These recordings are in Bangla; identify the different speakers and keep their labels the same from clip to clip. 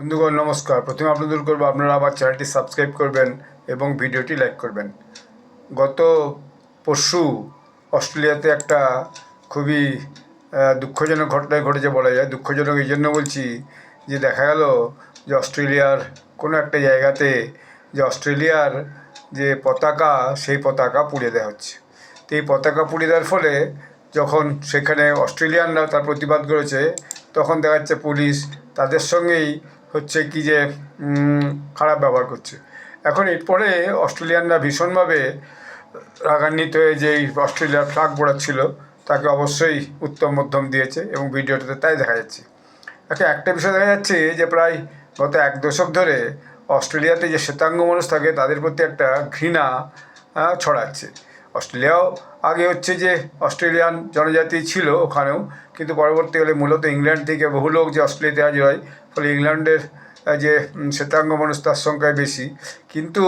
Speaker 1: বন্ধুগণ নমস্কার। প্রথমে আপনাদের করব আপনারা আমার চ্যানেলটি সাবস্ক্রাইব করবেন এবং ভিডিওটি লাইক করবেন। গত পরশু অস্ট্রেলিয়াতে একটা খুবই দুঃখজনক ঘটনা ঘটেছে বলা যায়। দুঃখজনক এই জন্য বলছি যে দেখা গেল যে অস্ট্রেলিয়ার কোনো একটা জায়গাতে যে অস্ট্রেলিয়ার যে পতাকা সেই পতাকা পুড়িয়ে দেওয়া হচ্ছে। তো এই পতাকা পুড়িয়ে দেওয়ার ফলে যখন সেখানে অস্ট্রেলিয়ানরা তার প্রতিবাদ করেছে তখন দেখা যাচ্ছে পুলিশ তাদের সঙ্গেই হচ্ছে কি যে খারাপ ব্যবহার করছে। এখন এরপরে অস্ট্রেলিয়ানরা ভীষণভাবে রাগান্বিত হয়ে যে অস্ট্রেলিয়ার ফ্ল্যাগ ছিল তাকে অবশ্যই উত্তম মধ্যম দিয়েছে এবং ভিডিওটাতে তাই দেখা যাচ্ছে। একটা বিষয় দেখা যাচ্ছে যে প্রায় গত এক দশক ধরে অস্ট্রেলিয়াতে যে শ্বেতাঙ্গ মানুষ থাকে তাদের প্রতি একটা ঘৃণা ছড়াচ্ছে। অস্ট্রেলিয়াও আগে হচ্ছে যে অস্ট্রেলিয়ান জনজাতি ছিল ওখানেও, কিন্তু পরবর্তীকালে মূলত ইংল্যান্ড থেকে বহু লোক যে অস্ট্রেলিয়াতে হাজির হয়, ফলে ইংল্যান্ডের যে শ্বেতাঙ্গ মানুষ তার সংখ্যায় বেশি। কিন্তু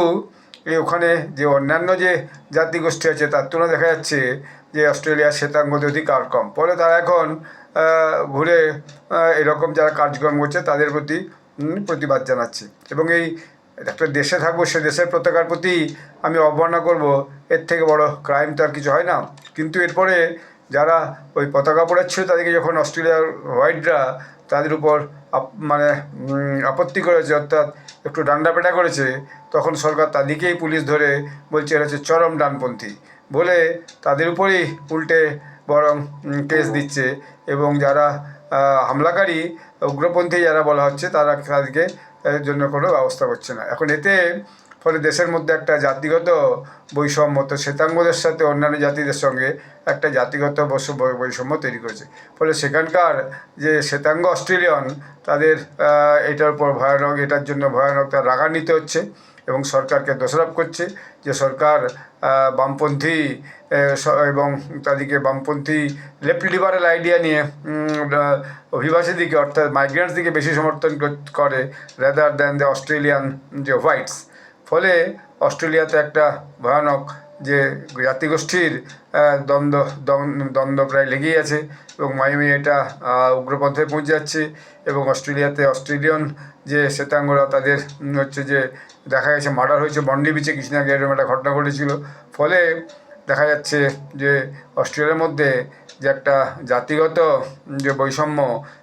Speaker 1: এই ওখানে যে অন্যান্য যে জাতিগোষ্ঠী আছে তার তুলনায় দেখা যাচ্ছে যে অস্ট্রেলিয়ার শ্বেতাঙ্গদের অধিকার কম। ফলে তারা এখন ঘুরে এরকম যারা কার্যক্রম করছে তাদের প্রতি প্রতিবাদ জানাচ্ছে। এবং এই একটা দেশে থাকবো, সে দেশের পতাকার প্রতি আমি অবমাননা করব, এর থেকে বড় ক্রাইম তো আর কিছু হয় না। কিন্তু এরপরে যারা ওই পতাকা পড়াচ্ছিল তাদেরকে যখন অস্ট্রেলিয়ার হোয়াইটরা তাদের উপর মানে আপত্তি করেছে, অর্থাৎ একটু ডান্ডাপেটা করেছে, তখন সরকার তাদেরকেই পুলিশ ধরে বলছে এরা হচ্ছে চরম ডানপন্থী বলে তাদের উপরেই উল্টে বরং কেস দিচ্ছে। এবং যারা হামলাকারী উগ্রপন্থী যারা বলা হচ্ছে তাদেরকে এর জন্য কোনো ব্যবস্থা করছে না। এখন এতে ফলে দেশের মধ্যে একটা জাতিগত বৈষম্য, তো শ্বেতাঙ্গদের সাথে অন্যান্য জাতিদের সঙ্গে একটা জাতিগত বৈষম্য তৈরি করেছে। ফলে সেখানকার যে শ্বেতাঙ্গ অস্ট্রেলিয়ান তাদের এটার উপর এটার জন্য ভয়ানক তার রাগান্বিত হচ্ছে এবং সরকারকে দোষারোপ করছে যে সরকার বামপন্থী এবং তাদেরকে বামপন্থী লেফট লিবারেল আইডিয়া নিয়ে অভিবাসী দিকে অর্থাৎ মাইগ্রেন্টস দিকে বেশি সমর্থন করে রাদার দ্যান দ্য অস্ট্রেলিয়ান যে হোয়াইটস। ফলে অস্ট্রেলিয়াতে একটা ভয়ানক যে জাতিগোষ্ঠীর দ্বন্দ্ব প্রায় লেগেই আছে এবং মাঝে এটা উগ্রপন্থে পৌঁছে যাচ্ছে। এবং অস্ট্রেলিয়াতে অস্ট্রেলিয়ান যে শ্বেতাঙ্গরা তাদের হচ্ছে যে দেখা গেছে মার্ডার হয়েছে বন্ডি বিচে কিছুদিন আগে, এরকম একটা ঘটনা ঘটেছিল। ফলে দেখা যাচ্ছে যে অস্ট্রেলিয়ার মধ্যে যে একটা জাতিগত যে বৈষম্য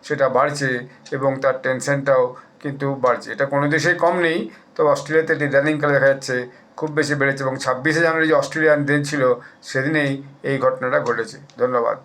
Speaker 1: সেটা বাড়ছে এবং তার টেনশনটাও কিন্তু বাড়ছে। এটা কোনো দেশেই কম নেই, তো অস্ট্রেলিয়াতে এটি ইদানিংকালে দেখা যাচ্ছে খুব বেশি বেড়েছে। এবং 26শে জানুয়ারি যে অস্ট্রেলিয়ান দিন ছিল সেদিনেই এই ঘটনাটা ঘটেছে। ধন্যবাদ।